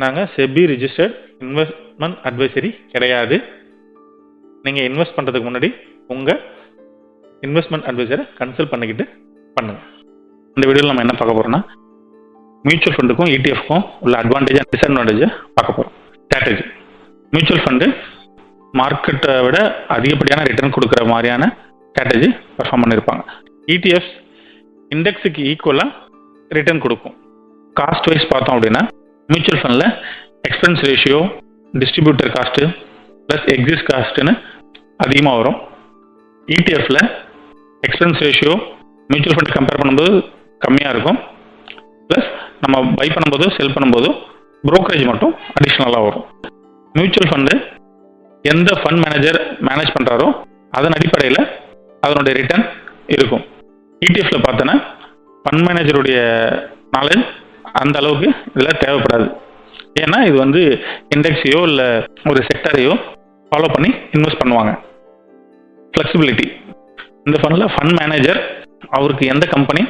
நாங்கள் SEBI registered investment advisory கிடையாது. நீங்கள் இன்வெஸ்ட் பண்ணுறதுக்கு முன்னாடி உங்கள் இன்வெஸ்ட்மெண்ட் அட்வைசரை கன்சல்ட் பண்ணிக்கிட்டு பண்ணுங்கள். இந்த வீடியோவில் நம்ம என்ன பார்க்க போகிறோம்னா, மியூச்சுவல் ஃபண்டுக்கும் இடிஎஃப்க்கும் உள்ள அட்வான்டேஜ் அண்ட் டிஸ்அட்வான்டேஜை பார்க்க போகிறோம். ஸ்ட்ராட்டஜி: மியூச்சுவல் ஃபண்டு மார்க்கெட்டை விட அதிகப்படியான ரிட்டர்ன் கொடுக்குற மாதிரியான ஸ்ட்ராட்டஜி பர்ஃபார்ம் பண்ணியிருப்பாங்க. இடிஎஃப்ஸ் இண்டெக்ஸுக்கு ஈக்குவலாக ரிட்டர்ன் கொடுக்கும். காஸ்ட் வைஸ் பார்த்தோம் அப்படின்னா, மியூச்சுவல் ஃபண்டில் expense ratio, distributor cost plus எக்ஸிஸ் காஸ்ட்டுன்னு அதிகமாக வரும். இடிஎஃப்பில் expense ratio mutual fund compare பண்ணும்போது கம்மியாக இருக்கும். ப்ளஸ் நம்ம பை பண்ணும்போது செல் பண்ணும்போது ப்ரோக்கரேஜ் மட்டும் அடிஷ்னலாக வரும். மியூச்சுவல் ஃபண்டு எந்த ஃபண்ட் மேனேஜர் மேனேஜ் பண்ணுறாரோ அதன் அடிப்படையில் அதனுடைய ரிட்டர்ன் இருக்கும். இடிஎஃப்ல பார்த்தோன்னா ஃபண்ட் மேனேஜருடைய நாலேஜ் அந்த அளவுக்கு இதில் தேவைப்படாது. ஏன்னா இது வந்து இண்டெக்ஸையோ இல்லை ஒரு செக்டரையோ ஃபாலோ பண்ணி இன்வெஸ்ட் பண்ணுவாங்க. ஃப்ளெக்சிபிலிட்டி: இந்த ஃபண்டில் ஃபண்ட் மேனேஜர் அவருக்கு எந்த கம்பெனி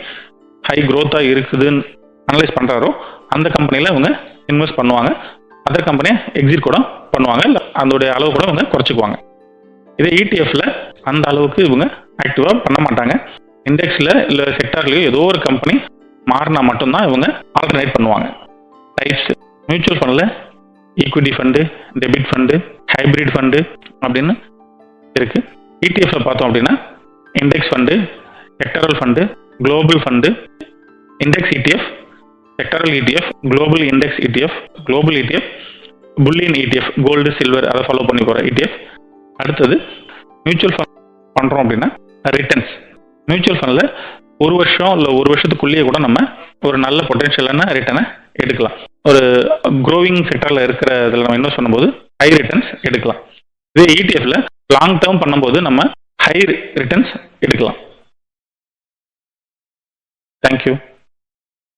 ஹை க்ரோத்தாக இருக்குதுன்னு அனலைஸ் பண்ணுறாரோ அந்த கம்பெனியில் இவங்க இன்வெஸ்ட் பண்ணுவாங்க. அதர் கம்பெனியை எக்ஸிட் கூட பண்ணுவாங்க, இல்லை அதோடைய அளவு கூட இவங்க குறைச்சிக்குவாங்க. இதே இடிஎஃப்ல அந்த அளவுக்கு இவங்க ஆக்டிவாக பண்ண மாட்டாங்க. இண்டெக்ஸில் இல்லை செக்டார்லேயோ ஏதோ ஒரு கம்பெனி மாறினா மட்டும்தான் இவங்க ஆல்டர்னேட் பண்ணுவாங்க. டைப்ஸ்: மியூச்சுவல் ஃபண்டில் equity fund, debit fund, hybrid fund அப்படின்னு இருக்கு. இடிஎஃப்ல பார்த்தோம் அப்படின்னா index fund, sectoral fund, global fund, index ETF, sectoral ETF, global index ETF, global ETF, bullion ETF, gold silver அதை ஃபாலோ பண்ணி போகிற இடிஎஃப். அடுத்தது மியூச்சுவல் ஃபண்ட் பண்ணுறோம் அப்படின்னா ரிட்டர்ன்ஸ். மியூச்சுவல் ஃபண்டில் ஒரு வருஷம் இல்லை ஒரு வருஷத்துக்குள்ளேயே கூட நம்ம ஒரு நல்ல பொட்டென்ஷியலான ரிட்டர்னை எடுக்கலாம். ஒரு க்ரோவிங் செக்டரில் இருக்கிற இதில் நம்ம இன்வெஸ்ட் பண்ணும்போது ஹை ரிட்டர்ன்ஸ் எடுக்கலாம். இதே இடிஎஃப்ல லாங் டேர்ம் பண்ணும்போது நம்ம ஹை ரிட்டர்ன்ஸ் எடுக்கலாம். தேங்க்யூ.